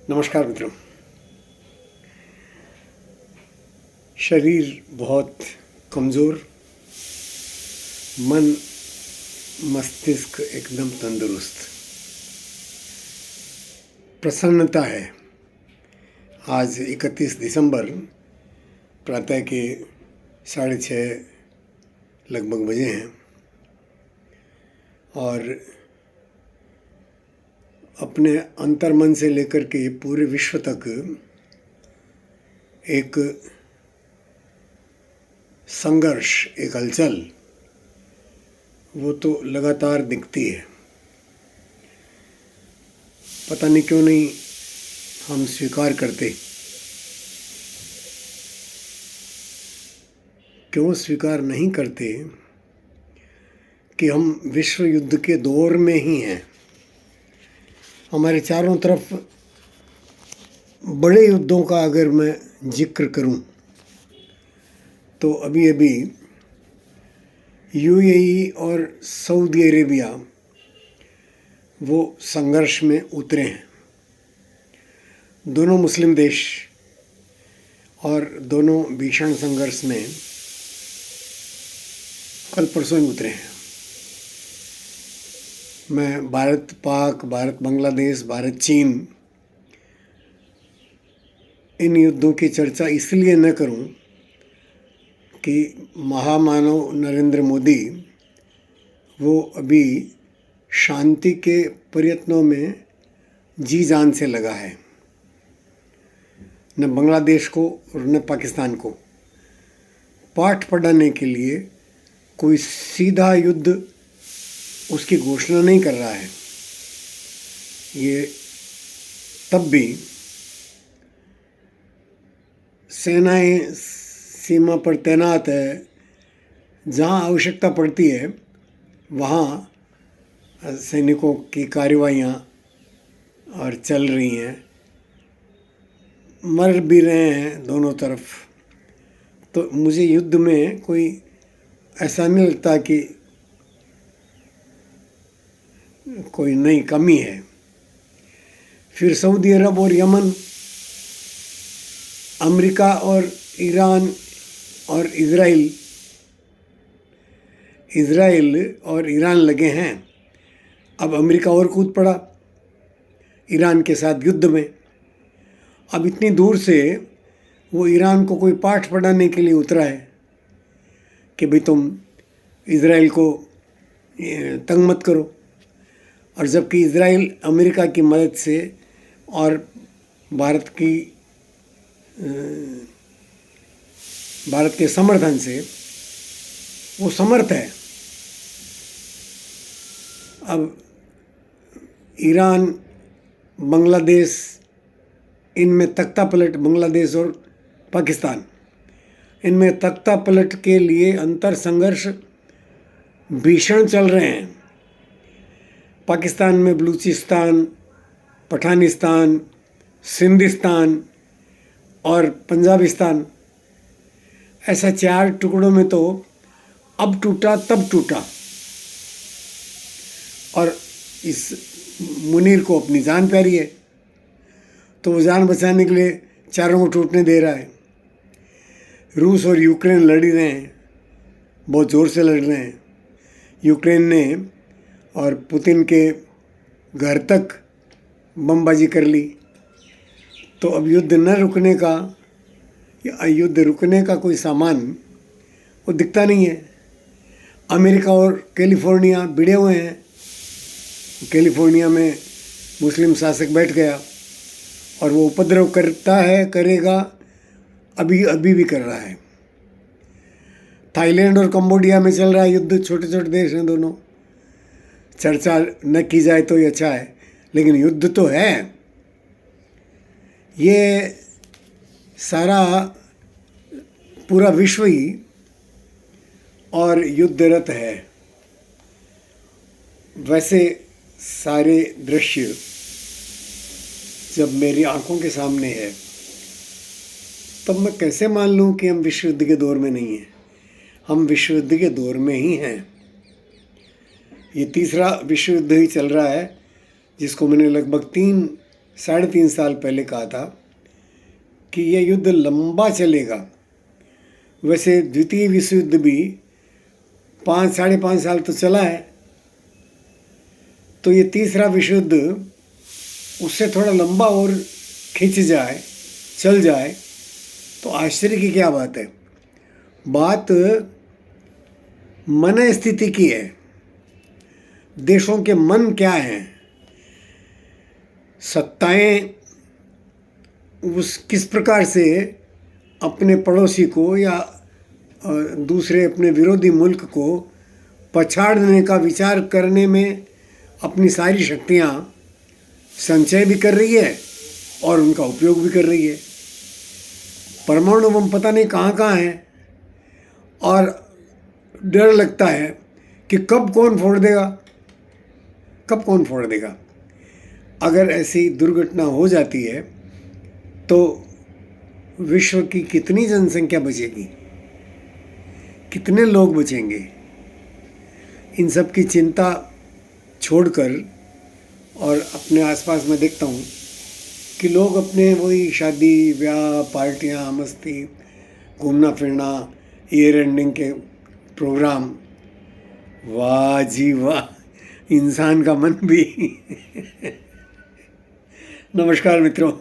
नमस्कार मित्रों। शरीर बहुत कमज़ोर, मन मस्तिष्क एकदम तंदुरुस्त, प्रसन्नता है। आज 31 दिसंबर प्रातः के 6:30 लगभग बजे हैं और अपने अंतर्मन से लेकर के पूरे विश्व तक एक संघर्ष, एक हलचल वो तो लगातार दिखती है। पता नहीं क्यों नहीं हम स्वीकार करते, क्यों स्वीकार नहीं करते कि हम विश्व युद्ध के दौर में ही हैं। हमारे चारों तरफ बड़े युद्धों का अगर मैं जिक्र करूं तो अभी अभी यूएई और सऊदी अरेबिया वो संघर्ष में उतरे हैं। दोनों मुस्लिम देश और दोनों भीषण संघर्ष में कल परसों ही उतरे हैं। मैं भारत पाक, भारत बांग्लादेश, भारत चीन इन युद्धों की चर्चा इसलिए न करूं कि महामानव नरेंद्र मोदी वो अभी शांति के प्रयत्नों में जी जान से लगा है। न बांग्लादेश को और न पाकिस्तान को पाठ पढ़ाने के लिए कोई सीधा युद्ध उसकी घोषणा नहीं कर रहा है। ये तब भी सेनाएं सीमा पर तैनात है, जहां आवश्यकता पड़ती है वहां सैनिकों की कार्रवाइयाँ और चल रही हैं। मर भी रहे हैं दोनों तरफ। तो मुझे युद्ध में कोई ऐसा नहीं लगता कि कोई नई कमी है। फिर सऊदी अरब और यमन, अमेरिका और ईरान और इज़राइल और ईरान लगे हैं। अब अमेरिका और कूद पड़ा ईरान के साथ युद्ध में। अब इतनी दूर से वो ईरान को कोई पाठ पढ़ाने के लिए उतरा है कि भाई तुम इज़राइल को तंग मत करो। और जबकि इज़राइल अमेरिका की मदद से और भारत के समर्थन से वो समर्थ है। अब ईरान, बांग्लादेश, इनमें तख्ता पलट, बांग्लादेश और पाकिस्तान, इनमें तख्ता पलट के लिए अंतर संघर्ष भीषण चल रहे हैं। पाकिस्तान में बलूचिस्तान, पठानिस्तान, सिंधिस्तान और पंजाबिस्तान, ऐसा 4 टुकड़ों में तो अब टूटा तब टूटा। और इस मुनीर को अपनी जान प्यारी है तो वो जान बचाने के लिए चारों को टूटने दे रहा है। रूस और यूक्रेन लड़ ही रहे हैं, बहुत ज़ोर से लड़ रहे हैं। यूक्रेन ने और पुतिन के घर तक बमबाजी कर ली। तो अब युद्ध न रुकने का या युद्ध रुकने का कोई सामान वो दिखता नहीं है। अमेरिका और कैलिफोर्निया भिड़े हुए हैं। कैलिफोर्निया में मुस्लिम शासक बैठ गया और वो उपद्रव करता है, करेगा, अभी भी कर रहा है। थाईलैंड और कंबोडिया में चल रहा है युद्ध। छोटे छोटे देश हैं दोनों। चर्चा न की जाए तो ये अच्छा है, लेकिन युद्ध तो है। ये सारा पूरा विश्व ही और युद्धरत है। वैसे सारे दृश्य जब मेरी आंखों के सामने है तब मैं कैसे मान लूं कि हम विश्व युद्ध के दौर में नहीं हैं। हम विश्व युद्ध के दौर में ही हैं। ये तीसरा विश्व युद्ध ही चल रहा है, जिसको मैंने लगभग 3 3.5 साल पहले कहा था कि यह युद्ध लंबा चलेगा। वैसे द्वितीय विश्व युद्ध भी 5-5.5 साल तो चला है, तो ये तीसरा विश्व युद्ध उससे थोड़ा लंबा और खिंच जाए, चल जाए तो आश्चर्य की क्या बात है। बात मन स्थिति की है, देशों के मन क्या हैं, सत्ताएं उस किस प्रकार से अपने पड़ोसी को या दूसरे अपने विरोधी मुल्क को पछाड़ने का विचार करने में अपनी सारी शक्तियां संचय भी कर रही है और उनका उपयोग भी कर रही है। परमाणु बम पता नहीं कहाँ कहाँ हैं और डर लगता है कि कब कौन फोड़ देगा, कब कौन फोड़ देगा। अगर ऐसी दुर्घटना हो जाती है तो विश्व की कितनी जनसंख्या बचेगी, कितने लोग बचेंगे। इन सब की चिंता छोड़कर और अपने आसपास में देखता हूँ कि लोग अपने वही शादी ब्याह, पार्टियाँ, मस्ती, घूमना फिरना, ईयर एंडिंग के प्रोग्राम, वाह जी वाह, इंसान का मन भी नमस्कार मित्रों।